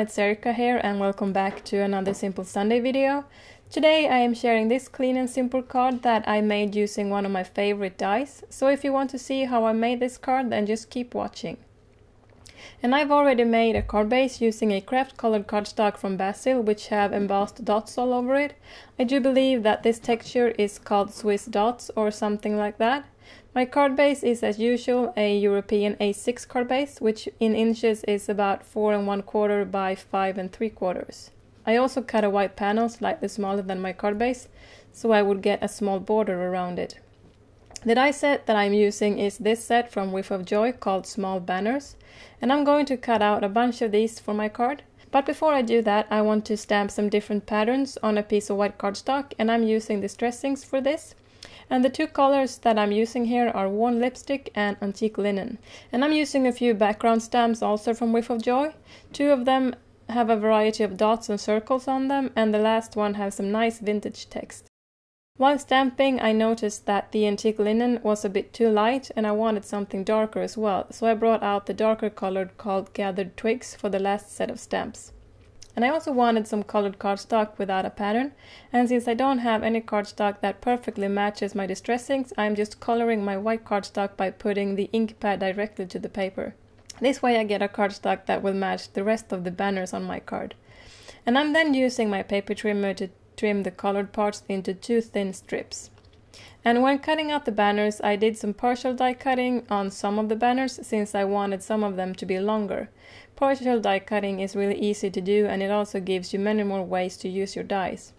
it's Erika here and welcome back to another Simple Sunday video. Today I am sharing this clean and simple card that I made using one of my favorite dies. So if you want to see how I made this card, then just keep watching. And I've already made a card base using a craft colored cardstock from Bazzill, which have embossed dots all over it. I do believe that this texture is called Swiss dots or something like that. My card base is as usual a European A6 card base, which in inches is about 4 1/4 by 5 3/4. I also cut a white panel slightly smaller than my card base, so I would get a small border around it. The die set that I'm using is this set from Whiff of Joy called Small Banners, and I'm going to cut out a bunch of these for my card. But before I do that, I want to stamp some different patterns on a piece of white cardstock, and I'm using the dressings for this. And the two colors that I'm using here are worn lipstick and antique linen. And I'm using a few background stamps also from Whiff of Joy. Two of them have a variety of dots and circles on them, and the last one has some nice vintage text. While stamping, I noticed that the antique linen was a bit too light and I wanted something darker as well, so I brought out the darker color called Gathered Twigs for the last set of stamps. And I also wanted some colored cardstock without a pattern, and since I don't have any cardstock that perfectly matches my distressings, I'm just coloring my white cardstock by putting the ink pad directly to the paper. This way I get a cardstock that will match the rest of the banners on my card. And I'm then using my paper trimmer to trim the colored parts into two thin strips. And when cutting out the banners, I did some partial die cutting on some of the banners since I wanted some of them to be longer. Partial die cutting is really easy to do, and it also gives you many more ways to use your dies.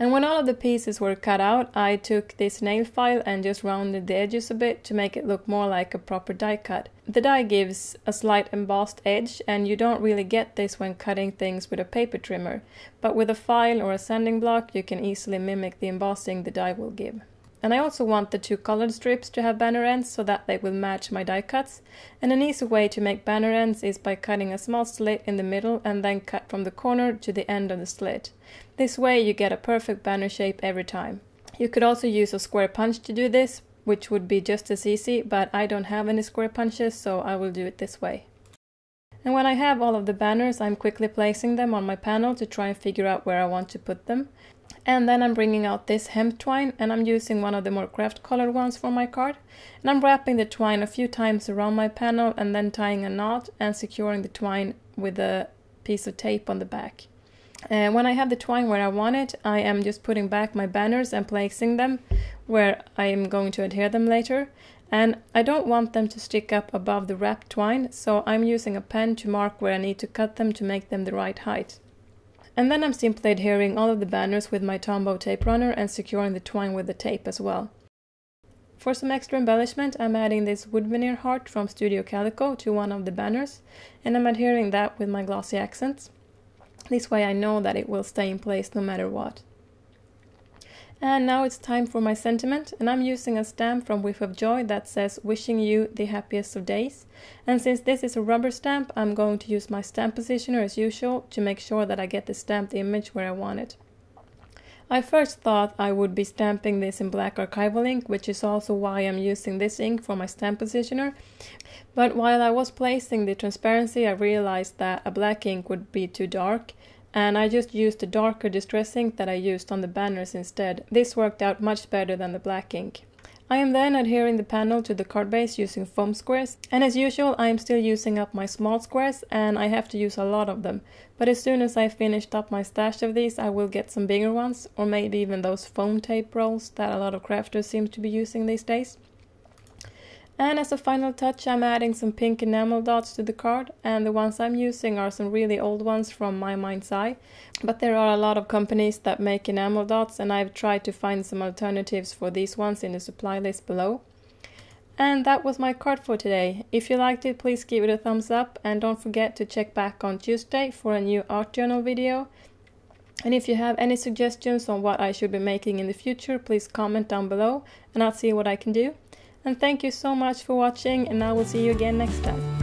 And when all of the pieces were cut out, I took this nail file and just rounded the edges a bit to make it look more like a proper die cut. The die gives a slight embossed edge, and you don't really get this when cutting things with a paper trimmer, but with a file or a sanding block you can easily mimic the embossing the die will give. And I also want the two colored strips to have banner ends so that they will match my die cuts. And an easy way to make banner ends is by cutting a small slit in the middle and then cut from the corner to the end of the slit. This way you get a perfect banner shape every time. You could also use a square punch to do this, which would be just as easy, but I don't have any square punches, so I will do it this way. And when I have all of the banners, I'm quickly placing them on my panel to try and figure out where I want to put them. And then I'm bringing out this hemp twine, and I'm using one of the more craft colored ones for my card. And I'm wrapping the twine a few times around my panel and then tying a knot and securing the twine with a piece of tape on the back. And when I have the twine where I want it, I am just putting back my banners and placing them where I am going to adhere them later. And I don't want them to stick up above the wrapped twine, so I'm using a pen to mark where I need to cut them to make them the right height. And then I'm simply adhering all of the banners with my Tombow tape runner and securing the twine with the tape as well. For some extra embellishment, I'm adding this wood veneer heart from Studio Calico to one of the banners, and I'm adhering that with my glossy accents. This way I know that it will stay in place no matter what. And now it's time for my sentiment, and I'm using a stamp from Whiff of Joy that says "Wishing you the happiest of days." And since this is a rubber stamp, I'm going to use my stamp positioner as usual to make sure that I get the stamped image where I want it. I first thought I would be stamping this in black archival ink, which is also why I'm using this ink for my stamp positioner. But while I was placing the transparency, I realized that a black ink would be too dark, and I just used the darker distress ink that I used on the banners instead. This worked out much better than the black ink. I am then adhering the panel to the card base using foam squares, and as usual I am still using up my small squares, and I have to use a lot of them. But as soon as I finished up my stash of these, I will get some bigger ones, or maybe even those foam tape rolls that a lot of crafters seem to be using these days. And as a final touch, I'm adding some pink enamel dots to the card, and the ones I'm using are some really old ones from My Mind's Eye. But there are a lot of companies that make enamel dots, and I've tried to find some alternatives for these ones in the supply list below. And that was my card for today. If you liked it, please give it a thumbs up, and don't forget to check back on Tuesday for a new art journal video. And if you have any suggestions on what I should be making in the future, please comment down below, and I'll see what I can do. And thank you so much for watching, and I will see you again next time.